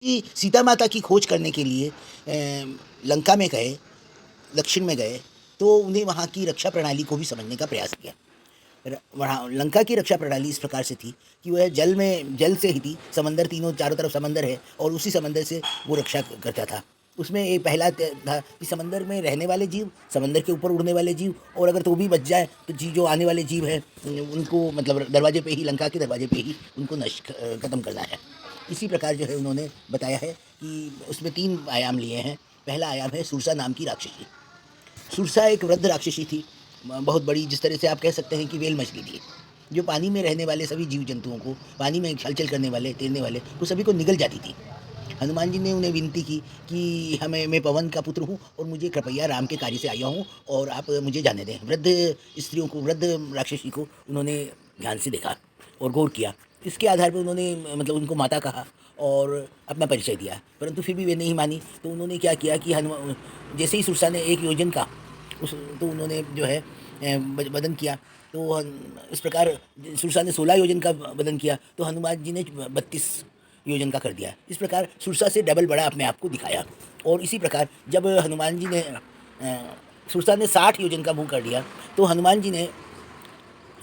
कि सीता माता की खोज करने के लिए लंका में गए, दक्षिण में गए, तो उन्हें वहाँ की रक्षा प्रणाली को भी समझने का प्रयास किया। वहाँ लंका की रक्षा प्रणाली इस प्रकार से थी कि वह जल से ही थी, समंदर तीनों चारों तरफ समंदर है और उसी समंदर से वो रक्षा करता था। उसमें एक पहला था कि समंदर में रहने वाले जीव, समंदर के ऊपर उड़ने वाले जीव, और अगर तो भी बच जाए तो जो आने वाले जीव हैं उनको मतलब दरवाजे पे ही, लंका के दरवाजे पे ही उनको नष्ट खत्म करना है। इसी प्रकार जो है उन्होंने बताया है कि उसमें 3 आयाम लिए हैं। पहला आयाम है सुरसा नाम की राक्षसी। सुरसा एक वृद्ध राक्षसी थी, बहुत बड़ी, जिस तरह से आप कह सकते हैं कि व्हेल मछली थी, जो पानी में रहने वाले सभी जीव जंतुओं को, पानी में हलचल करने वाले, तैरने वाले, वो सभी को निगल जाती थी। हनुमान जी ने उन्हें विनती की कि हमें मैं पवन का पुत्र हूँ और मुझे कृपया राम के कार्य से आया हूँ और आप मुझे जाने दें। वृद्ध स्त्रियों को, वृद्ध राक्षसी को उन्होंने ध्यान से देखा और गौर किया। इसके आधार पर उन्होंने मतलब उनको माता कहा और अपना परिचय दिया, परंतु फिर भी वे नहीं मानी। तो उन्होंने क्या किया कि हनुमान, जैसे ही सुरसा ने 1 योजन का उस, तो उन्होंने जो है वदन किया। तो इस प्रकार सुरसा ने 16 योजन का वदन किया, तो हनुमान जी ने 32 योजन का कर दिया। इस प्रकार सुरसा से डबल बड़ा अपने आप को दिखाया। और इसी प्रकार जब हनुमान जी ने सुरसा ने 60 योजन का मुँह कर दिया, तो हनुमान जी ने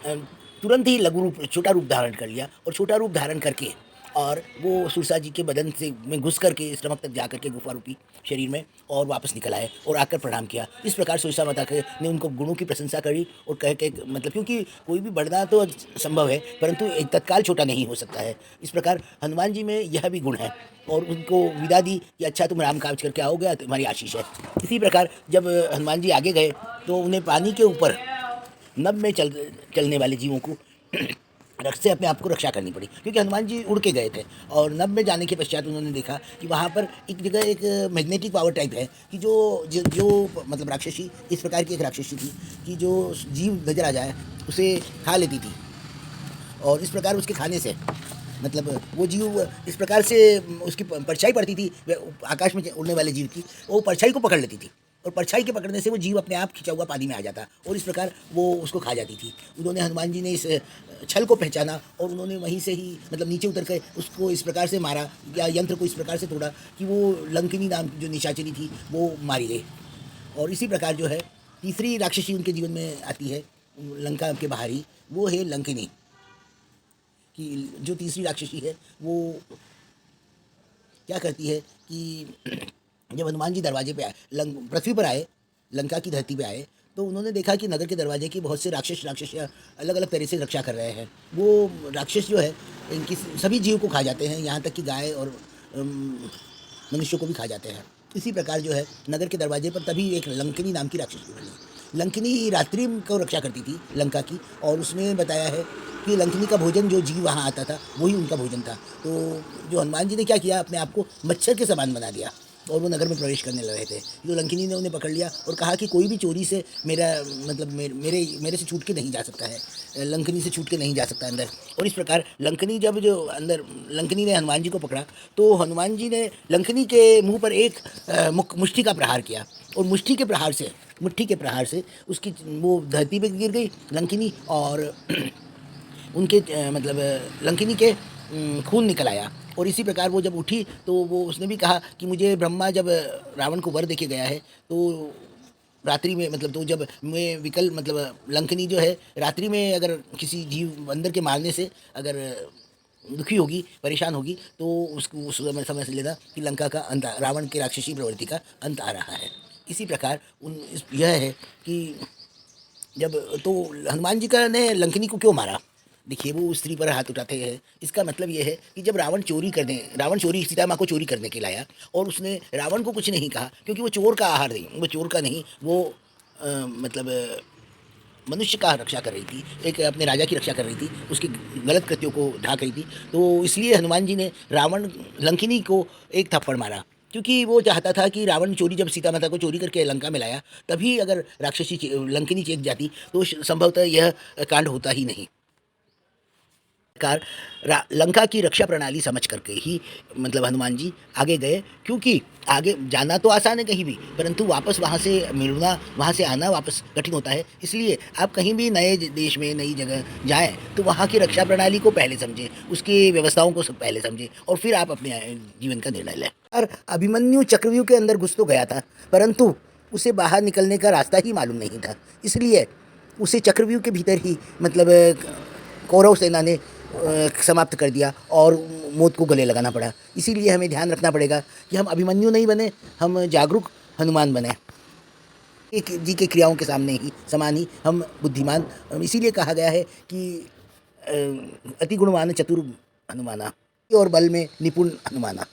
अ, तुरंत ही लघु रूप, छोटा रूप धारण कर लिया, और छोटा रूप धारण करके और वो सुरसा जी के बदन से में घुस करके स्टमक तक जा करके गुफा रूपी शरीर में और वापस निकल आए और आकर प्रणाम किया। इस प्रकार सुरसा माता के ने उनको गुणों की प्रशंसा करी और कह के मतलब, क्योंकि कोई भी बढ़ना तो संभव है, परंतु एक तत्काल छोटा नहीं हो सकता है। इस प्रकार हनुमान जी में यह भी गुण है, और उनको विदा दी कि अच्छा तुम राम काज करके आओगे, तुम्हारी आशीष है। इसी प्रकार जब हनुमान जी आगे गए, तो उन्हें पानी के ऊपर नभ में चलने वाले जीवों को रक्त से अपने आप को रक्षा करनी पड़ी, क्योंकि हनुमान जी उड़ के गए थे। और नभ में जाने के पश्चात उन्होंने देखा कि वहाँ पर एक जगह एक मैग्नेटिक पावर टाइप है कि जो मतलब राक्षसी, इस प्रकार की एक राक्षसी थी कि जो जीव नजर आ जाए उसे खा लेती थी। और इस प्रकार उसके खाने से मतलब वो जीव इस प्रकार से उसकी परछाई पड़ती थी आकाश में उड़ने वाले जीव की, वो परछाई को पकड़ लेती थी, और परछाई के पकड़ने से वो जीव अपने आप खिंचा हुआ पानी में आ जाता, और इस प्रकार वो उसको खा जाती थी। उन्होंने, हनुमान जी ने इस छल को पहचाना और उन्होंने वहीं से ही मतलब नीचे उतर कर उसको इस प्रकार से मारा, या यंत्र को इस प्रकार से तोड़ा कि वो लंकिनी नाम की जो निशाचरी थी वो मारी गई। और इसी प्रकार जो है तीसरी राक्षसी उनके जीवन में आती है लंका के बाहर ही, वो है लंकिनी। कि जो तीसरी राक्षसी है वो क्या करती है कि जब हनुमान जी दरवाजे पे आए, पृथ्वी पर आए, लंका की धरती पे आए, तो उन्होंने देखा कि नगर के दरवाजे की बहुत से राक्षसियाँ अलग अलग तरह से रक्षा कर रहे हैं। वो राक्षस जो है इनकी सभी जीव को खा जाते हैं, यहाँ तक कि गाय और मनुष्यों को भी खा जाते हैं। इसी प्रकार जो है नगर के दरवाजे पर तभी एक लंकिनी नाम की राक्षसी बनी। लंकिनी रात्रि को रक्षा करती थी लंका की, और उसमें बताया है कि लंकिनी का भोजन, जो जीव वहाँ आता था वही उनका भोजन था। तो जो हनुमान जी ने क्या किया, अपने आप को मच्छर के समान बना दिया और वो नगर में प्रवेश करने लगे थे। तो लंकिनी ने उन्हें पकड़ लिया और कहा कि कोई भी चोरी से मेरा मतलब मेरे मेरे से छूट के नहीं जा सकता है, लंकिनी से छूट के नहीं जा सकता अंदर। और इस प्रकार लंकिनी जब जो अंदर लंकिनी ने हनुमान जी को पकड़ा, तो हनुमान जी ने लंकिनी के मुंह पर एक मुष्टि का प्रहार किया, और मुट्ठी के प्रहार से उसकी वो धरती पे गिर गई लंकिनी, और उनके मतलब लंकिनी के खून निकल आया। और इसी प्रकार वो जब उठी तो वो उसने भी कहा कि मुझे ब्रह्मा जब रावण को वर देके गया है, तो रात्रि में मतलब, तो जब मैं विकल मतलब लंकिनी जो है रात्रि में अगर किसी जीव अंदर के मारने से अगर दुखी होगी, परेशान होगी, तो उसको उस समय से लेना कि लंका का अंत, रावण की राक्षसी प्रवृत्ति का अंत आ रहा है। इसी प्रकार यह है कि जब तो हनुमान जी का ने लंकिनी को क्यों मारा, देखिए वो स्त्री पर हाथ उठाते हैं, इसका मतलब ये है कि जब रावण चोरी सीता माँ को चोरी करने के लाया, और उसने रावण को कुछ नहीं कहा, क्योंकि वो चोर का आहार नहीं, वो चोर का नहीं, वो मतलब मनुष्य का रक्षा कर रही थी, एक अपने राजा की रक्षा कर रही थी, उसके गलत कृत्यों को ढाक रही थी। तो इसलिए हनुमान जी ने लंकिनी को एक थप्पड़ मारा, क्योंकि वो चाहता था कि रावण चोरी, जब सीता माता को चोरी करके लंका में लाया, तभी अगर लंकिनी चेत जाती तो संभवतः यह कांड होता ही नहीं। कार लंका की रक्षा प्रणाली समझ करके ही मतलब हनुमान जी आगे गए, क्योंकि आगे जाना तो आसान है कहीं भी, परंतु वापस वहाँ से मिलना, वहाँ से आना वापस कठिन होता है। इसलिए आप कहीं भी नए देश में नई जगह जाएं तो वहाँ की रक्षा प्रणाली को पहले समझें, उसकी व्यवस्थाओं को सब पहले समझें और फिर आप अपने जीवन का निर्णय लें। और अभिमन्यु चक्रव्यूह के अंदर घुस तो गया था, परंतु उसे बाहर निकलने का रास्ता ही मालूम नहीं था, इसलिए उसे चक्रव्यूह के भीतर ही मतलब कौरव सेना ने समाप्त कर दिया और मौत को गले लगाना पड़ा। इसीलिए हमें ध्यान रखना पड़ेगा कि हम अभिमन्यु नहीं बने, हम जागरूक हनुमान बने। एक जी के क्रियाओं के सामने ही समान ही हम बुद्धिमान, इसीलिए कहा गया है कि अति गुणवान चतुर हनुमाना और बल में निपुण हनुमाना।